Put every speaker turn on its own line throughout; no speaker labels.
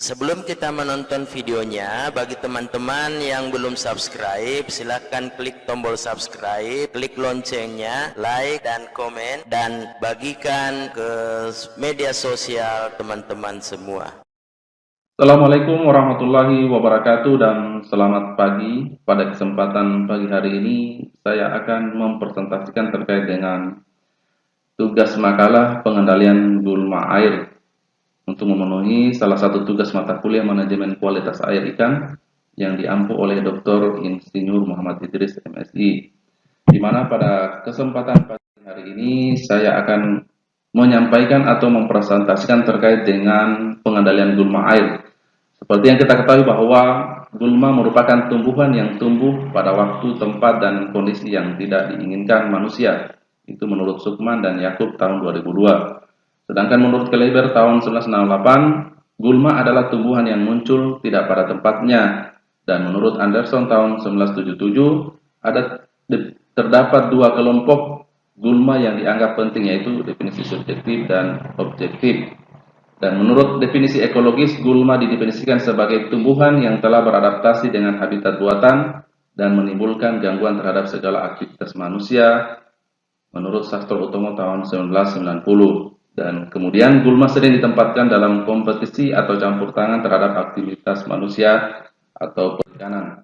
Sebelum kita menonton videonya, bagi teman-teman yang belum subscribe, silahkan klik tombol subscribe, klik loncengnya, like dan komen, dan bagikan ke media sosial teman-teman semua.
Assalamualaikum warahmatullahi wabarakatuh dan selamat pagi. Pada kesempatan pagi hari ini, saya akan mempresentasikan terkait dengan tugas makalah pengendalian gulma air untuk memenuhi salah satu tugas mata kuliah manajemen kualitas air ikan yang diampu oleh Dr. Insinyur Muhammad Idris MSI. Di mana pada kesempatan pagi hari ini saya akan menyampaikan atau mempresentasikan terkait dengan pengendalian gulma air. Seperti yang kita ketahui bahwa gulma merupakan tumbuhan yang tumbuh pada waktu, tempat, dan kondisi yang tidak diinginkan manusia. Itu menurut Sukman dan Yakub tahun 2002. Sedangkan menurut Kleiber tahun 1968, gulma adalah tumbuhan yang muncul tidak pada tempatnya. Dan menurut Anderson tahun 1977, terdapat dua kelompok gulma yang dianggap penting, yaitu definisi subjektif dan objektif. Dan menurut definisi ekologis, gulma didefinisikan sebagai tumbuhan yang telah beradaptasi dengan habitat buatan dan menimbulkan gangguan terhadap segala aktivitas manusia, menurut Sastro Utomo tahun 1990. Dan kemudian gulma sering ditempatkan dalam kompetisi atau campur tangan terhadap aktivitas manusia atau perikanan.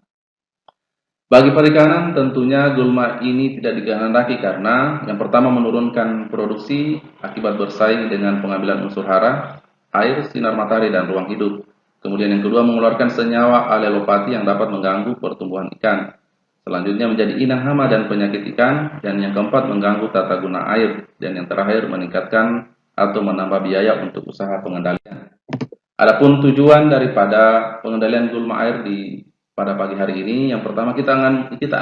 Bagi perikanan, tentunya gulma ini tidak dikehendaki karena yang pertama menurunkan produksi akibat bersaing dengan pengambilan unsur hara, air, sinar matahari, dan ruang hidup. Kemudian yang kedua mengeluarkan senyawa alelopati yang dapat mengganggu pertumbuhan ikan. Selanjutnya menjadi inang hama dan penyakit ikan. Dan yang keempat mengganggu tata guna air. Dan yang terakhir meningkatkan atau menambah biaya untuk usaha pengendalian. Adapun tujuan daripada pengendalian gulma air pada pagi hari ini, yang pertama kita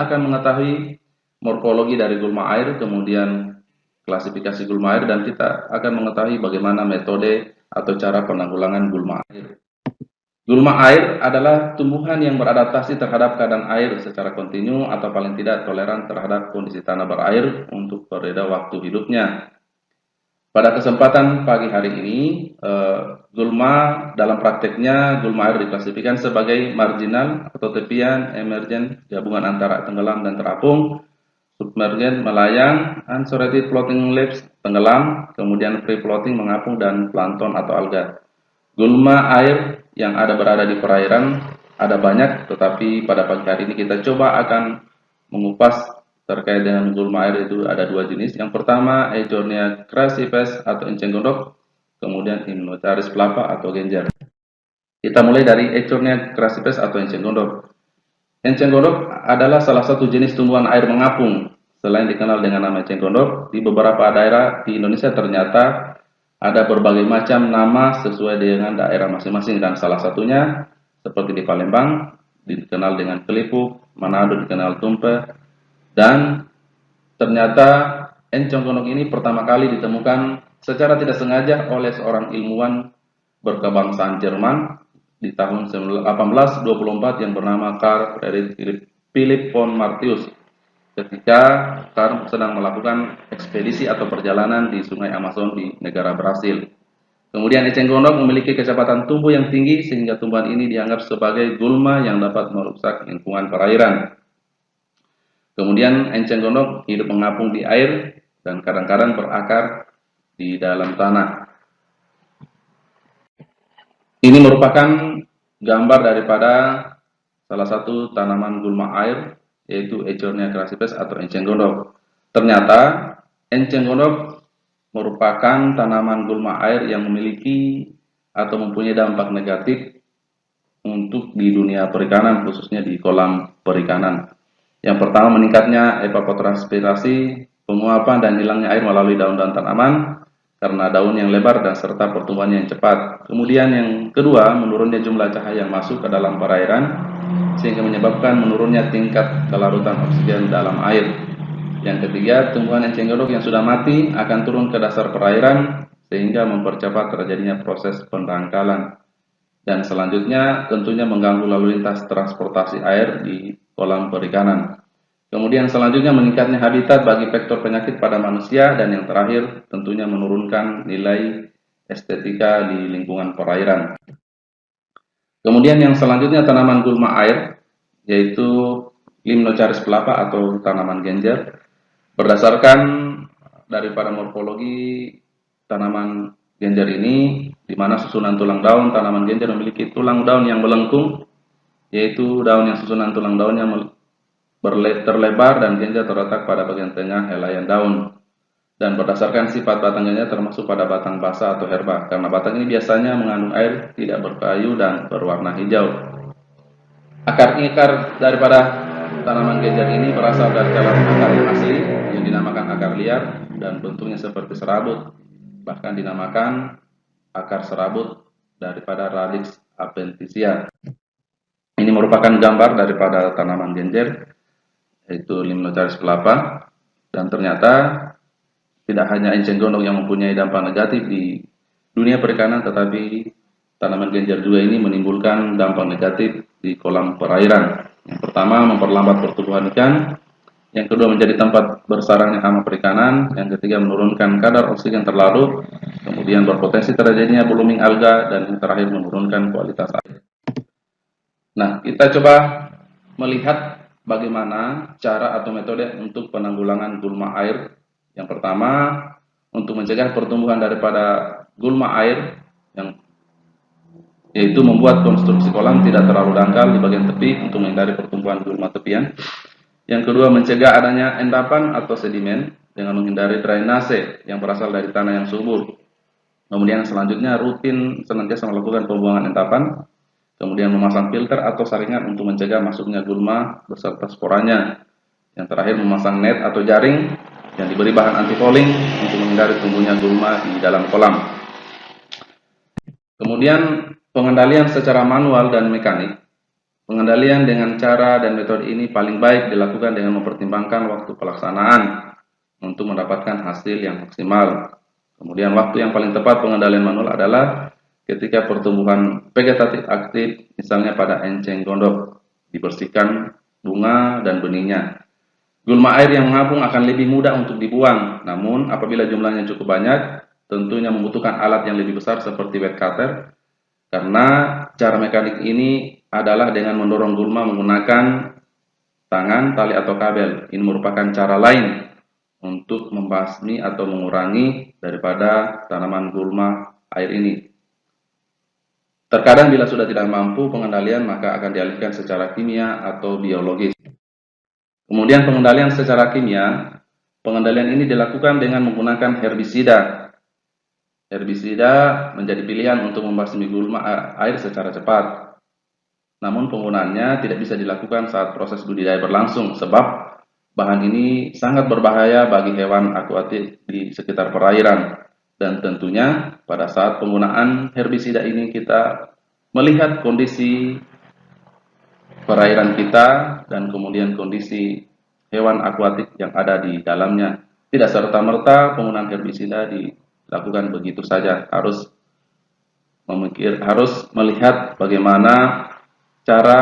akan mengetahui morfologi dari gulma air, kemudian klasifikasi gulma air, dan kita akan mengetahui bagaimana metode atau cara penanggulangan gulma air. Gulma air adalah tumbuhan yang beradaptasi terhadap keadaan air secara kontinu atau paling tidak toleran terhadap kondisi tanah berair untuk periode waktu hidupnya. Pada kesempatan pagi hari ini, gulma dalam prakteknya, gulma air diklasifikasikan sebagai marginal atau tepian, emergen, gabungan antara tenggelam dan terapung, submergen, melayang, unsaturated floating leaves, tenggelam, kemudian free floating, mengapung, dan plankton atau alga. Gulma air yang berada di perairan ada banyak, tetapi pada pagi hari ini kita coba akan mengupas terkait dengan gulma air. Itu ada dua jenis. Yang pertama, Ecornia crassipes atau enceng gondok, kemudian Hypnocharis flava atau genjer. Kita mulai dari Ecornia crassipes atau enceng gondok. Enceng gondok adalah salah satu jenis tumbuhan air mengapung. Selain dikenal dengan nama enceng gondok, di beberapa daerah di Indonesia ternyata ada berbagai macam nama sesuai dengan daerah masing-masing, dan salah satunya seperti di Palembang dikenal dengan kelipuk, Manado dikenal tumpe, dan ternyata enceng gondok ini pertama kali ditemukan secara tidak sengaja oleh seorang ilmuwan berkebangsaan Jerman di tahun 1824 yang bernama Carl Friedrich Philipp von Martius, ketika Carl sedang melakukan ekspedisi atau perjalanan di sungai Amazon di negara Brasil. Kemudian enceng gondok memiliki kecepatan tumbuh yang tinggi sehingga tumbuhan ini dianggap sebagai gulma yang dapat merusak lingkungan perairan. Kemudian enceng gondok hidup mengapung di air dan kadang-kadang berakar di dalam tanah. Ini merupakan gambar daripada salah satu tanaman gulma air, yaitu Ecornia crassipes atau enceng gondok. Ternyata enceng gondok merupakan tanaman gulma air yang memiliki atau mempunyai dampak negatif untuk di dunia perikanan, khususnya di kolam perikanan. Yang pertama, meningkatnya evapotranspirasi, penguapan dan hilangnya air melalui daun-daun tanaman karena daun yang lebar dan serta pertumbuhan yang cepat. Kemudian yang kedua, menurunnya jumlah cahaya yang masuk ke dalam perairan sehingga menyebabkan menurunnya tingkat kelarutan oksigen dalam air. Yang ketiga, tumbuhan enceng gondok yang sudah mati akan turun ke dasar perairan sehingga mempercepat terjadinya proses pendangkalan. Dan selanjutnya tentunya mengganggu lalu lintas transportasi air di kolam perikanan. Kemudian selanjutnya meningkatnya habitat bagi vektor penyakit pada manusia, dan yang terakhir tentunya menurunkan nilai estetika di lingkungan perairan. Kemudian yang selanjutnya tanaman gulma air, yaitu Limnocharis pelapa atau tanaman genjer. Berdasarkan daripada morfologi tanaman genjer ini, di mana susunan tulang daun tanaman genjer memiliki tulang daun yang melengkung, yaitu daun yang susunan tulang daunnya terlebar dan genjer terletak pada bagian tengah helaian daun. Dan berdasarkan sifat batang genjer termasuk pada batang basah atau herba, karena batang ini biasanya mengandung air, tidak berkayu dan berwarna hijau. Akar-akar daripada tanaman genjer ini berasal dari jalan akar yang asli yang dinamakan akar liar dan bentuknya seperti serabut, bahkan dinamakan akar serabut daripada Radix adventitia. Ini merupakan gambar daripada tanaman genjer, yaitu Limnocharis pelapa, dan ternyata tidak hanya enceng gondok yang mempunyai dampak negatif di dunia perikanan, tetapi tanaman genjer juga ini menimbulkan dampak negatif di kolam perairan. Yang pertama, memperlambat pertumbuhan ikan. Yang kedua, menjadi tempat bersarangnya hama perikanan. Yang ketiga, menurunkan kadar oksigen terlarut. Kemudian berpotensi terjadinya blooming alga, dan yang terakhir menurunkan kualitas air. Nah, kita coba melihat bagaimana cara atau metode untuk penanggulangan gulma air. Yang pertama, untuk mencegah pertumbuhan daripada gulma air, yaitu membuat konstruksi kolam tidak terlalu dangkal di bagian tepi untuk menghindari pertumbuhan gulma tepian. Yang kedua, mencegah adanya endapan atau sedimen dengan menghindari drainase yang berasal dari tanah yang subur. Kemudian selanjutnya, rutin senantiasa melakukan pembuangan endapan. Kemudian memasang filter atau saringan untuk mencegah masuknya gulma beserta sporanya. Yang terakhir, memasang net atau jaring yang diberi bahan anti fouling untuk menghindari tumbuhnya gulma di dalam kolam. Kemudian pengendalian secara manual dan mekanik. Pengendalian dengan cara dan metode ini paling baik dilakukan dengan mempertimbangkan waktu pelaksanaan untuk mendapatkan hasil yang maksimal. Kemudian waktu yang paling tepat pengendalian manual adalah ketika pertumbuhan vegetatif aktif, misalnya pada enceng gondok, dibersihkan bunga dan benihnya. Gulma air yang mengapung akan lebih mudah untuk dibuang, namun apabila jumlahnya cukup banyak, tentunya membutuhkan alat yang lebih besar seperti wet cutter, karena cara mekanik ini adalah dengan mendorong gulma menggunakan tangan, tali atau kabel. Ini merupakan cara lain untuk membasmi atau mengurangi daripada tanaman gulma air ini. Terkadang bila sudah tidak mampu pengendalian, maka akan dialihkan secara kimia atau biologis. Kemudian pengendalian secara kimia, pengendalian ini dilakukan dengan menggunakan herbisida. Herbisida menjadi pilihan untuk membasmi gulma air secara cepat. Namun penggunaannya tidak bisa dilakukan saat proses budidaya berlangsung, sebab bahan ini sangat berbahaya bagi hewan akuatik di sekitar perairan. Dan tentunya pada saat penggunaan herbisida ini kita melihat kondisi perairan kita dan kemudian kondisi hewan akuatik yang ada di dalamnya. Tidak serta-merta penggunaan herbisida dilakukan begitu saja, harus melihat bagaimana cara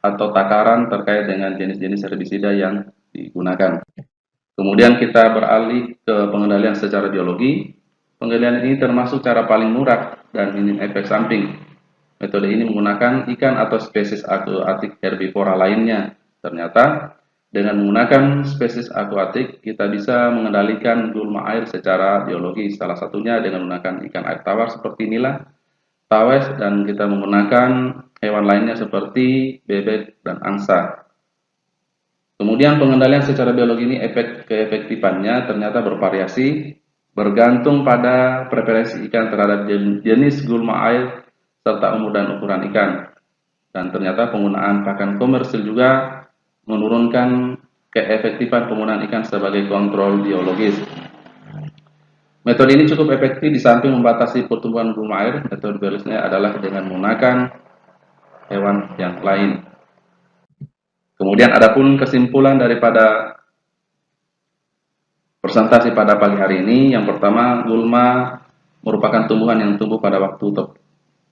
atau takaran terkait dengan jenis-jenis herbisida yang digunakan. Kemudian kita beralih ke pengendalian secara biologi. Pengendalian ini termasuk cara paling murah dan minim efek samping. Metode ini menggunakan ikan atau spesies akuatik herbivora lainnya. Ternyata dengan menggunakan spesies akuatik kita bisa mengendalikan gulma air secara biologi. Salah satunya dengan menggunakan ikan air tawar seperti nila, tawes, dan kita menggunakan hewan lainnya seperti bebek dan angsa. Kemudian pengendalian secara biologi ini keefektifannya ternyata bervariasi bergantung pada preferensi ikan terhadap jenis gulma air serta umur dan ukuran ikan. Dan ternyata penggunaan pakan komersil juga menurunkan keefektifan penggunaan ikan sebagai kontrol biologis. Metode ini cukup efektif di samping membatasi pertumbuhan gulma air. Metode biologisnya adalah dengan menggunakan hewan yang lain. Kemudian adapun kesimpulan daripada presentasi pada pagi hari ini, yang pertama, gulma merupakan tumbuhan yang tumbuh pada waktu,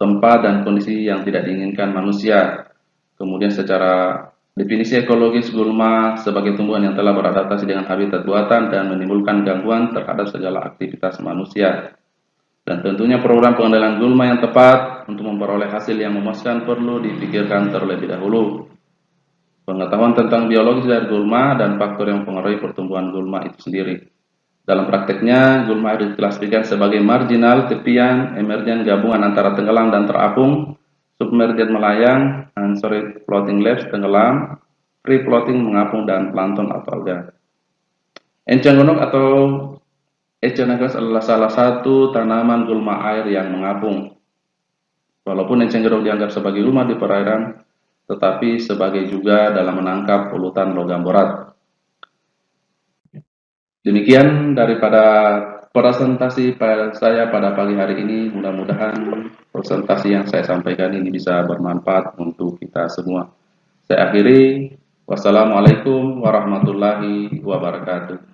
tempat, dan kondisi yang tidak diinginkan manusia. Kemudian secara definisi ekologis, gulma sebagai tumbuhan yang telah beradaptasi dengan habitat buatan dan menimbulkan gangguan terhadap segala aktivitas manusia. Dan tentunya program pengendalian gulma yang tepat untuk memperoleh hasil yang memuaskan perlu dipikirkan terlebih dahulu. Pengetahuan tentang biologis dari gulma dan faktor yang mempengaruhi pertumbuhan gulma itu sendiri. Dalam prakteknya, gulma diklasifikasikan sebagai marginal, tepian, emergen, gabungan antara tenggelam dan terapung, submerged melayang, unsorted floating labs tenggelam, free floating mengapung, dan plankton atau alga. Enceng gondok atau Echinococcus adalah salah satu tanaman gulma air yang mengapung. Walaupun enceng gondok dianggap sebagai gulma di perairan, tetapi sebagai juga dalam menangkap polutan logam berat. Demikian daripada presentasi saya pada pagi hari ini. Mudah-mudahan presentasi yang saya sampaikan ini bisa bermanfaat untuk kita semua. Saya akhiri. Wassalamualaikum warahmatullahi wabarakatuh.